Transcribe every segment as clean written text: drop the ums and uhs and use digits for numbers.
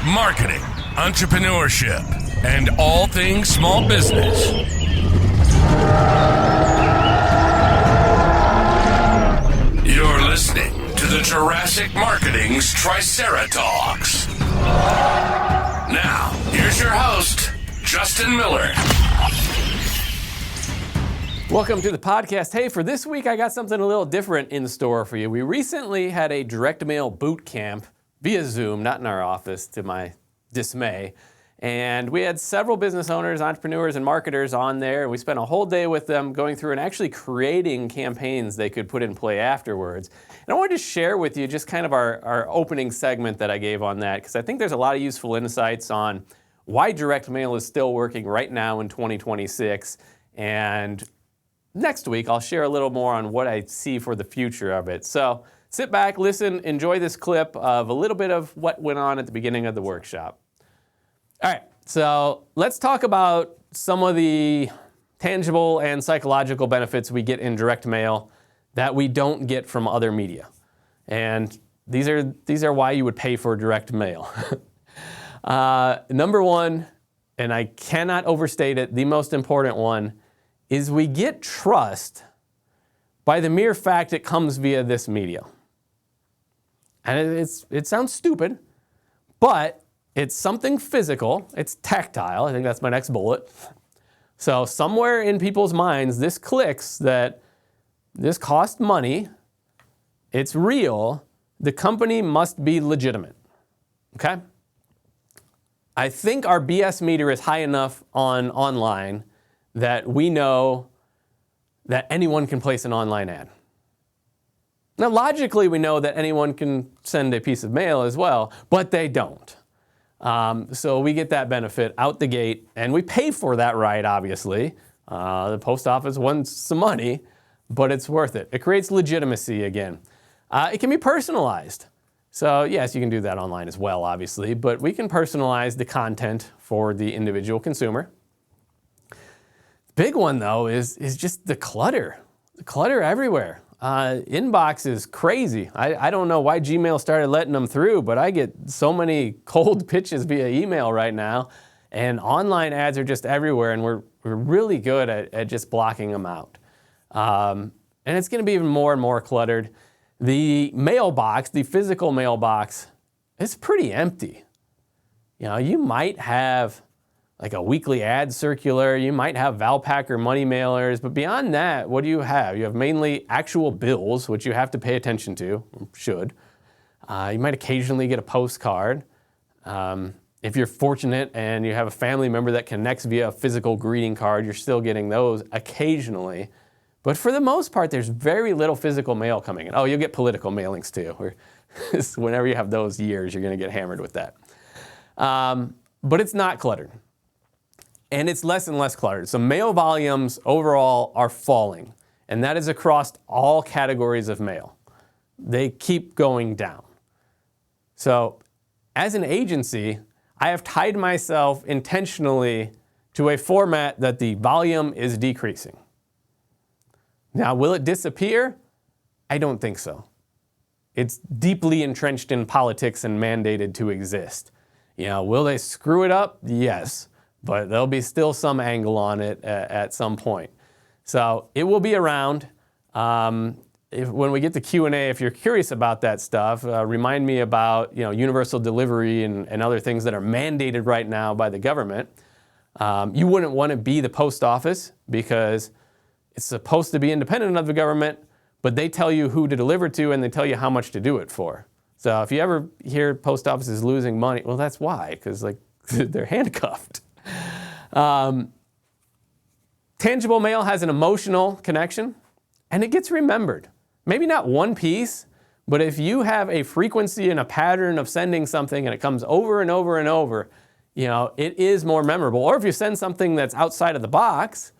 marketing, entrepreneurship, and all things small business. You're listening to the Jurassic Marketing's Triceratops. Now, here's your host, Justin Miller. Welcome to the podcast. Hey, for this week, I got something a little different in store for you. We recently had a direct mail boot camp via Zoom, not in our office, to my dismay. And we had several business owners, entrepreneurs, and marketers on there. We spent a whole day with them going through and actually creating campaigns they could put in play afterwards. And I wanted to share with you just kind of our opening segment that I gave on that, because I think there's a lot of useful insights on why direct mail is still working right now in 2026. And next week, I'll share a little more on what I see for the future of it. So sit back, listen, enjoy this clip of a little bit of what went on at the beginning of the workshop. All right, so let's talk about some of the tangible and psychological benefits we get in direct mail that we don't get from other media. And these are why you would pay for direct mail. Number one, and I cannot overstate it, the most important one, is we get trust by the mere fact it comes via this media. And it sounds stupid, but it's something physical, it's tactile, I think that's my next bullet. So somewhere in people's minds, this clicks that this costs money, it's real, the company must be legitimate, okay? I think our BS meter is high enough online that we know that anyone can place an online ad. Now, logically, we know that anyone can send a piece of mail as well, but they don't. So we get that benefit out the gate, and we pay for that right, obviously. The post office wants some money, but it's worth it. It creates legitimacy again. It can be personalized. So yes, you can do that online as well, obviously, but we can personalize the content for the individual consumer. Big one, though, is just the clutter. The clutter everywhere. Inbox is crazy. I don't know why Gmail started letting them through, but I get so many cold pitches via email right now, and online ads are just everywhere, and we're really good at just blocking them out. And it's going to be even more and more cluttered. The mailbox, the physical mailbox, is pretty empty. You know, you might have like a weekly ad circular, you might have Valpak or money mailers, but beyond that, what do you have? You have mainly actual bills, which you have to pay attention to, should. You might occasionally get a postcard. If you're fortunate and you have a family member that connects via a physical greeting card, you're still getting those occasionally. But for the most part, there's very little physical mail coming in. Oh, you'll get political mailings too. Whenever you have those years, you're gonna get hammered with that. But it's not cluttered. And it's less and less cluttered. So mail volumes overall are falling, and that is across all categories of mail. They keep going down. So as an agency, I have tied myself intentionally to a format that the volume is decreasing. Now, will it disappear? I don't think so. It's deeply entrenched in politics and mandated to exist. You know, will they screw it up? Yes. But there'll be still some angle on it at some point. So it will be around. When we get to Q&A, if you're curious about that stuff, remind me about universal delivery and other things that are mandated right now by the government. You wouldn't want to be the post office because it's supposed to be independent of the government, but they tell you who to deliver to and they tell you how much to do it for. So if you ever hear post offices losing money, well, that's why, because they're handcuffed. Tangible mail has an emotional connection, and it gets remembered. Maybe not one piece, but if you have a frequency and a pattern of sending something and it comes over and over and over, it is more memorable. Or if you send something that's outside of the box,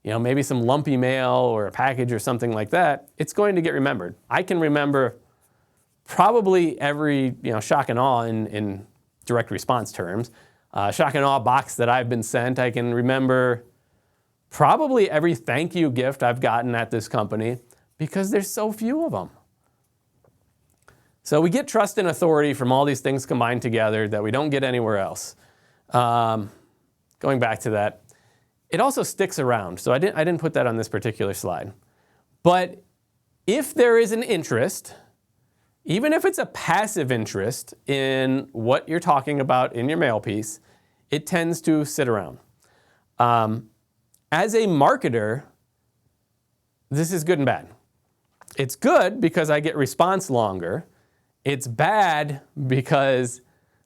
maybe some lumpy mail or a package or something like that, it's going to get remembered. I can remember probably every, shock and awe in direct response terms. Shock and awe box that I've been sent. I can remember probably every thank you gift I've gotten at this company because there's so few of them. So we get trust and authority from all these things combined together that we don't get anywhere else. Going back to that, it also sticks around. So I didn't put that on this particular slide. But if there is an interest, even if it's a passive interest in what you're talking about in your mail piece, it tends to sit around. As a marketer, this is good and bad. It's good because I get response longer. It's bad because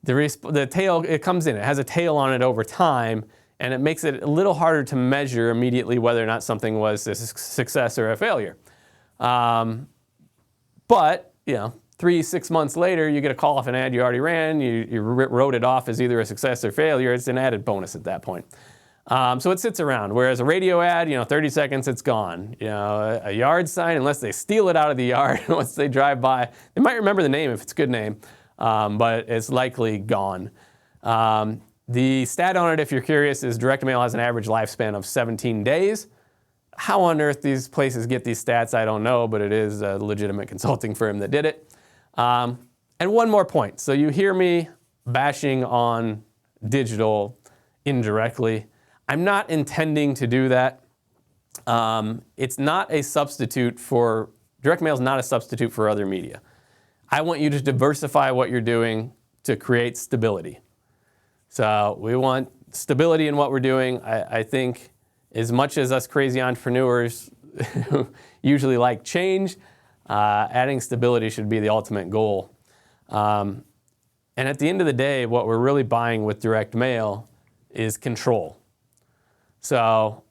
the tail, it comes in, it has a tail on it over time, and it makes it a little harder to measure immediately whether or not something was a success or a failure. But, 3-6 months later, you get a call off an ad you already ran, you wrote it off as either a success or failure. It's an added bonus at that point. So it sits around, whereas a radio ad, 30 seconds, it's gone. A yard sign, unless they steal it out of the yard once they drive by, they might remember the name if it's a good name, but it's likely gone. The stat on it, if you're curious, is direct mail has an average lifespan of 17 days. How on earth these places get these stats, I don't know, but it is a legitimate consulting firm that did it. And one more point. So you hear me bashing on digital indirectly. I'm not intending to do that. It's not a substitute for, direct mail is not a substitute for other media. I want you to diversify what you're doing to create stability. So we want stability in what we're doing. I think as much as us crazy entrepreneurs usually like change, adding stability should be the ultimate goal. And at the end of the day, what we're really buying with direct mail is control. So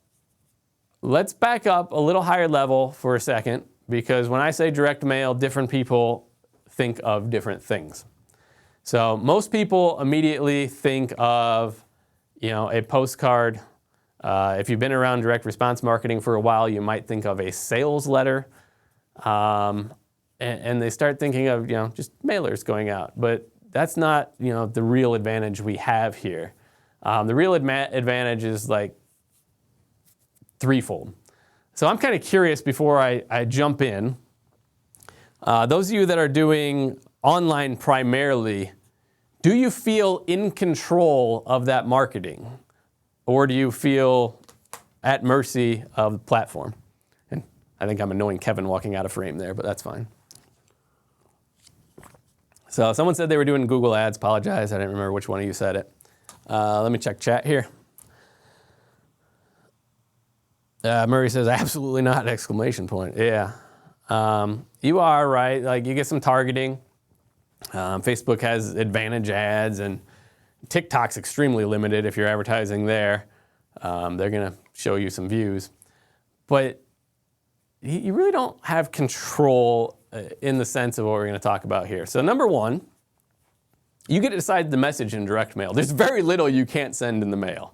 let's back up a little higher level for a second, because when I say direct mail, different people think of different things. So most people immediately think of, a postcard. If you've been around direct response marketing for a while, you might think of a sales letter. And they start thinking of, just mailers going out. But that's not, the real advantage we have here. The real advantage is like threefold. So I'm kind of curious before I jump in. Those of you that are doing online primarily, do you feel in control of that marketing? Or do you feel at mercy of the platform? And I think I'm annoying Kevin walking out of frame there, but that's fine. So someone said they were doing Google ads. Apologize, I didn't remember which one of you said it. Let me check chat here. Murray says, absolutely not, exclamation point. Yeah, you are right. Like, you get some targeting. Facebook has advantage ads, and TikTok's extremely limited if you're advertising there. They're gonna show you some views. But you really don't have control in the sense of what we're gonna talk about here. So number one, you get to decide the message in direct mail. There's very little you can't send in the mail.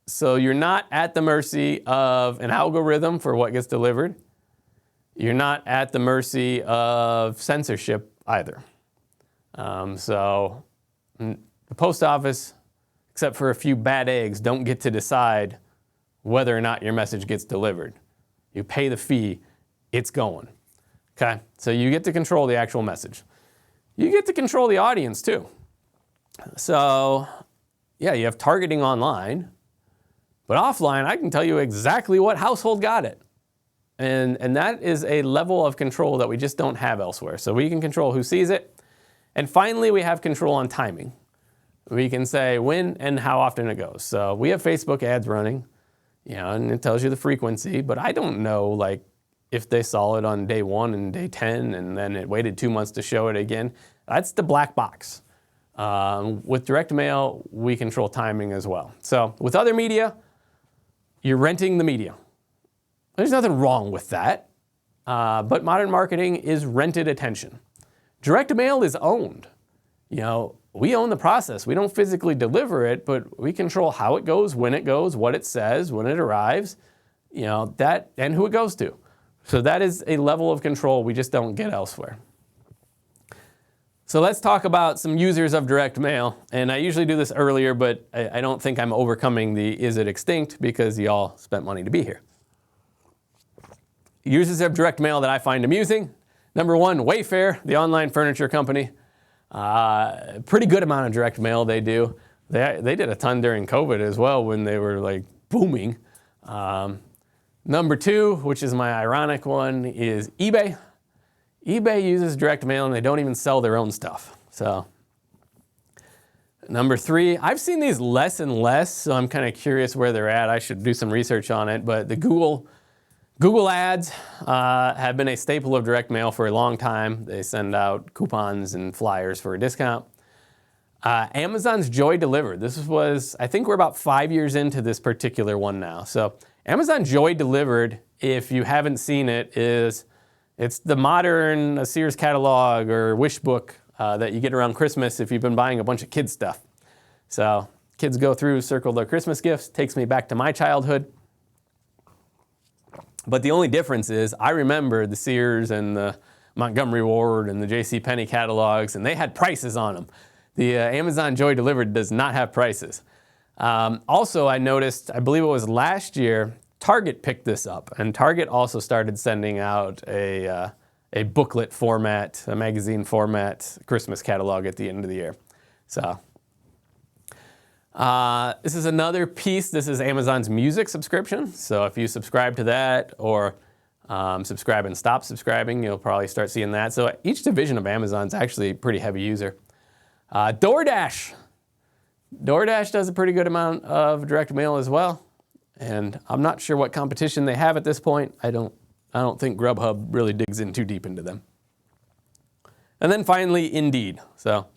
So you're not at the mercy of an algorithm for what gets delivered. You're not at the mercy of censorship either. So the post office, except for a few bad eggs, don't get to decide whether or not your message gets delivered. You pay the fee, it's going. Okay? So you get to control the actual message. You get to control the audience too. So yeah, you have targeting online, but offline, I can tell you exactly what household got it. And that is a level of control that we just don't have elsewhere. So we can control who sees it. And finally, we have control on timing. We can say when and how often it goes. So we have Facebook ads running, and it tells you the frequency, but I don't know, like, if they saw it on day 1 and day 10, and then it waited 2 months to show it again. That's the black box. With direct mail, we control timing as well. So with other media, you're renting the media. There's nothing wrong with that. But modern marketing is rented attention. Direct mail is owned. We own the process. We don't physically deliver it, but we control how it goes, when it goes, what it says, when it arrives, that, and who it goes to. So that is a level of control we just don't get elsewhere. So let's talk about some users of direct mail. And I usually do this earlier, but I don't think I'm overcoming the is it extinct, because y'all spent money to be here. Users of direct mail that I find amusing. Number one, Wayfair, the online furniture company. Pretty good amount of direct mail they do. They did a ton during COVID as well when they were like booming. Number two, which is my ironic one, is eBay. eBay uses direct mail and they don't even sell their own stuff. So number three, I've seen these less and less, so I'm kind of curious where they're at. I should do some research on it, but the Google ads have been a staple of direct mail for a long time. They send out coupons and flyers for a discount. Amazon's Joy Delivered. This was, I think we're about 5 years into this particular one now. So Amazon Joy Delivered, if you haven't seen it, it's the modern Sears catalog or wish book that you get around Christmas if you've been buying a bunch of kids stuff. So kids go through, circle their Christmas gifts, takes me back to my childhood. But the only difference is I remember the Sears and the Montgomery Ward and the JCPenney catalogs, and they had prices on them. The Amazon Joy Delivered does not have prices. Also, I noticed, I believe it was last year, Target picked this up, and Target also started sending out a booklet format, a magazine format Christmas catalog at the end of the year. So this is another piece. This is Amazon's music subscription. So if you subscribe to that or subscribe and stop subscribing, you'll probably start seeing that. So each division of Amazon's actually a pretty heavy user. DoorDash. DoorDash does a pretty good amount of direct mail as well. And I'm not sure what competition they have at this point. I don't think Grubhub really digs in too deep into them. And then finally, Indeed. So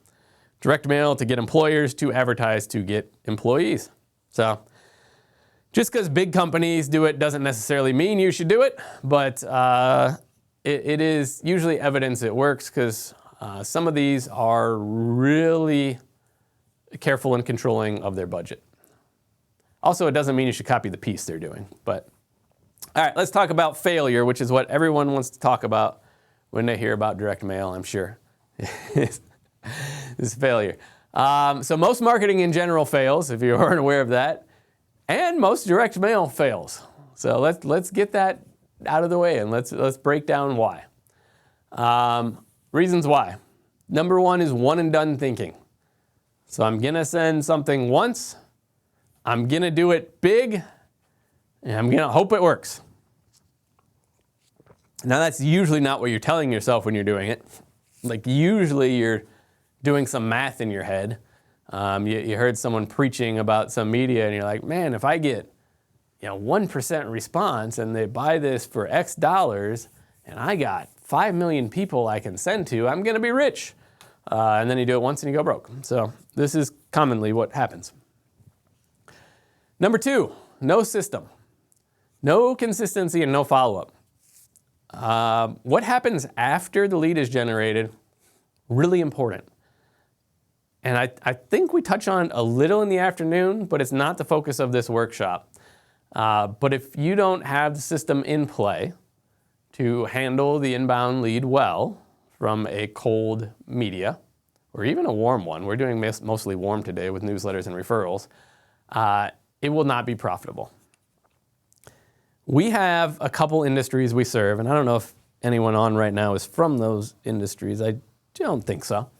direct mail to get employers to advertise to get employees. So just because big companies do it doesn't necessarily mean you should do it, but it is usually evidence it works because some of these are really careful and controlling of their budget. Also, it doesn't mean you should copy the piece they're doing. But all right, let's talk about failure, which is what everyone wants to talk about when they hear about direct mail, I'm sure. This is failure. So most marketing in general fails, if you aren't aware of that, and most direct mail fails. So let's get that out of the way and let's break down why. Reasons why. Number one is one and done thinking. So I'm gonna send something once, I'm gonna do it big, and I'm gonna hope it works. Now that's usually not what you're telling yourself when you're doing it. Like usually you're doing some math in your head. You heard someone preaching about some media and you're like, man, if I get 1% response and they buy this for X dollars and I got 5 million people I can send to, I'm gonna be rich. And then you do it once and you go broke. So this is commonly what happens. Number two, no system. No consistency and no follow-up. What happens after the lead is generated, really important. And I think we touch on it a little in the afternoon, but it's not the focus of this workshop. But if you don't have the system in play to handle the inbound lead well from a cold media, or even a warm one, we're doing mostly warm today with newsletters and referrals, it will not be profitable. We have a couple industries we serve, and I don't know if anyone on right now is from those industries. I don't think so.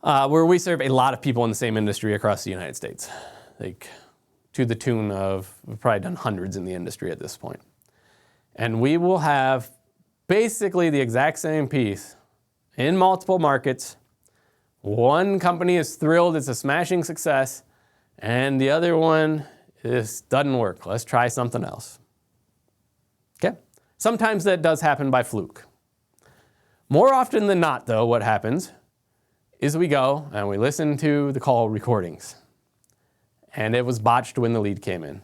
Where we serve a lot of people in the same industry across the United States, like to the tune of, we've probably done hundreds in the industry at this point. And we will have basically the exact same piece in multiple markets. One company is thrilled, it's a smashing success, and the other one doesn't work. Let's try something else. Okay? Sometimes that does happen by fluke. More often than not, though, what happens is we go and we listen to the call recordings. And it was botched when the lead came in.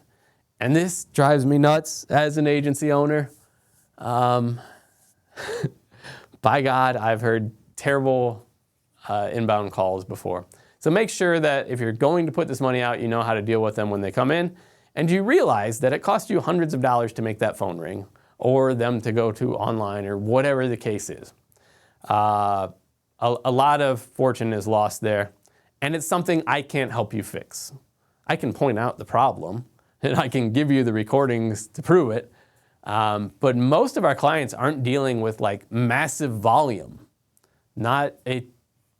And this drives me nuts as an agency owner. By God, I've heard terrible inbound calls before. So make sure that if you're going to put this money out, you know how to deal with them when they come in. And you realize that it costs you hundreds of dollars to make that phone ring or them to go to online or whatever the case is. A lot of fortune is lost there. And it's something I can't help you fix. I can point out the problem and I can give you the recordings to prove it. But most of our clients aren't dealing with like massive volume, not a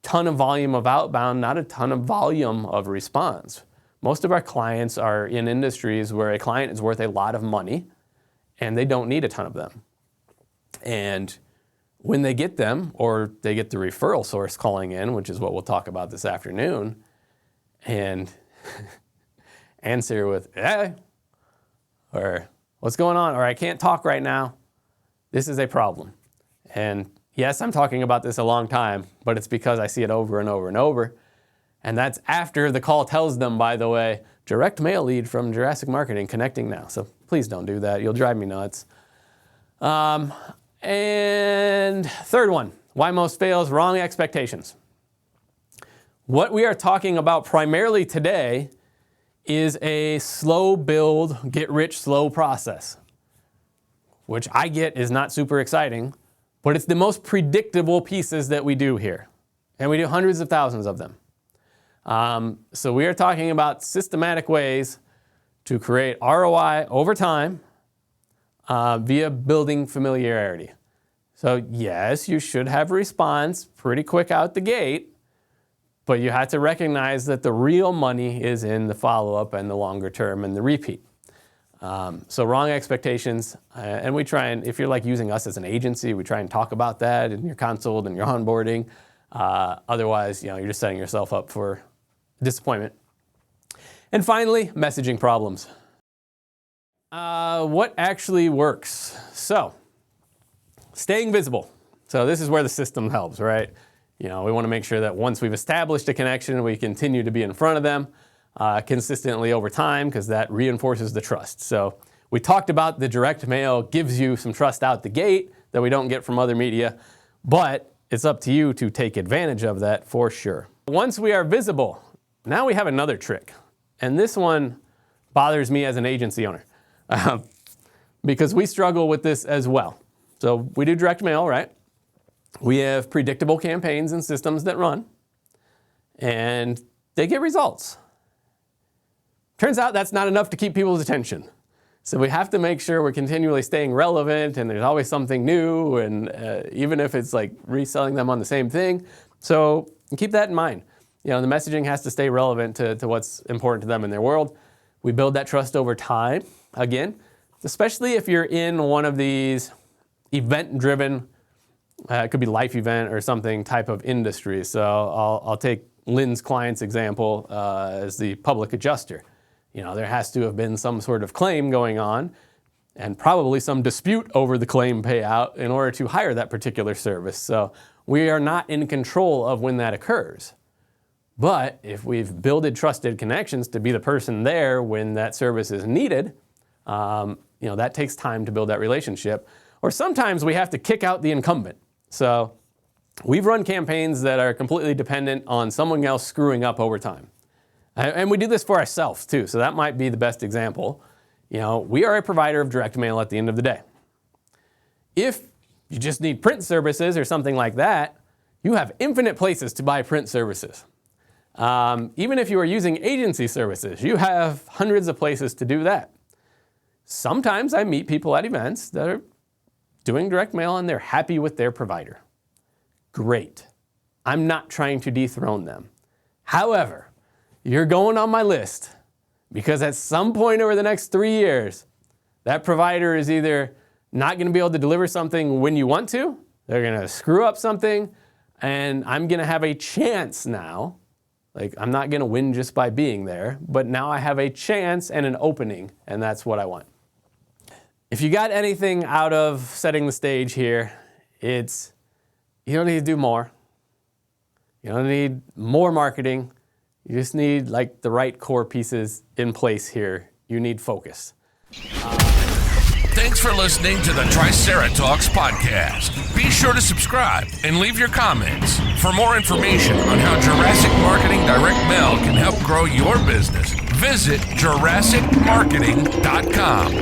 ton of volume of outbound, not a ton of volume of response. Most of our clients are in industries where a client is worth a lot of money and they don't need a ton of them. And when they get them, or they get the referral source calling in, which is what we'll talk about this afternoon, and answer with, hey, or what's going on, or I can't talk right now, this is a problem. And yes, I'm talking about this a long time, but it's because I see it over and over and over. And that's after the call tells them, by the way, direct mail lead from Jurassic Marketing connecting now. So please don't do that. You'll drive me nuts. And third one, why most fails, wrong expectations. What we are talking about primarily today is a slow build, get rich slow process, which I get is not super exciting, but it's the most predictable pieces that we do here. And we do hundreds of thousands of them. So we are talking about systematic ways to create ROI over time via building familiarity. So yes, you should have response pretty quick out the gate, but you have to recognize that the real money is in the follow-up and the longer term and the repeat. So wrong expectations, and we try and, if you're like using us as an agency, we try and talk about that in your consult and your onboarding. Otherwise, you're just setting yourself up for disappointment. And finally, messaging problems. What actually works? So, staying visible. So this is where the system helps, right? We want to make sure that once we've established a connection, we continue to be in front of them consistently over time, because that reinforces the trust. So we talked about the direct mail gives you some trust out the gate that we don't get from other media, but it's up to you to take advantage of that for sure. Once we are visible, now we have another trick. And this one bothers me as an agency owner because we struggle with this as well. So we do direct mail, right? We have predictable campaigns and systems that run, and they get results. Turns out that's not enough to keep people's attention. So we have to make sure we're continually staying relevant, and there's always something new, and even if it's like reselling them on the same thing. So keep that in mind. The messaging has to stay relevant to what's important to them in their world. We build that trust over time, again, especially if you're in one of these event-driven, it could be life event or something type of industry. So I'll take Lynn's client's example as the public adjuster. There has to have been some sort of claim going on and probably some dispute over the claim payout in order to hire that particular service. So we are not in control of when that occurs. But if we've builded trusted connections to be the person there when that service is needed, that takes time to build that relationship. Or sometimes we have to kick out the incumbent. So we've run campaigns that are completely dependent on someone else screwing up over time. And we do this for ourselves too, so that might be the best example. We are a provider of direct mail at the end of the day. If you just need print services or something like that, you have infinite places to buy print services. Even if you are using agency services, you have hundreds of places to do that. Sometimes I meet people at events that are doing direct mail and they're happy with their provider. Great. I'm not trying to dethrone them. However, you're going on my list because at some point over the next 3 years, that provider is either not going to be able to deliver something when you want to, they're going to screw up something, and I'm going to have a chance now. I'm not going to win just by being there, but now I have a chance and an opening, and that's what I want. If you got anything out of setting the stage here, it's you don't need to do more. You don't need more marketing. You just need the right core pieces in place here. You need focus. Thanks for listening to the Triceratops podcast. Be sure to subscribe and leave your comments. For more information on how Jurassic Marketing Direct Mail can help grow your business, visit JurassicMarketing.com.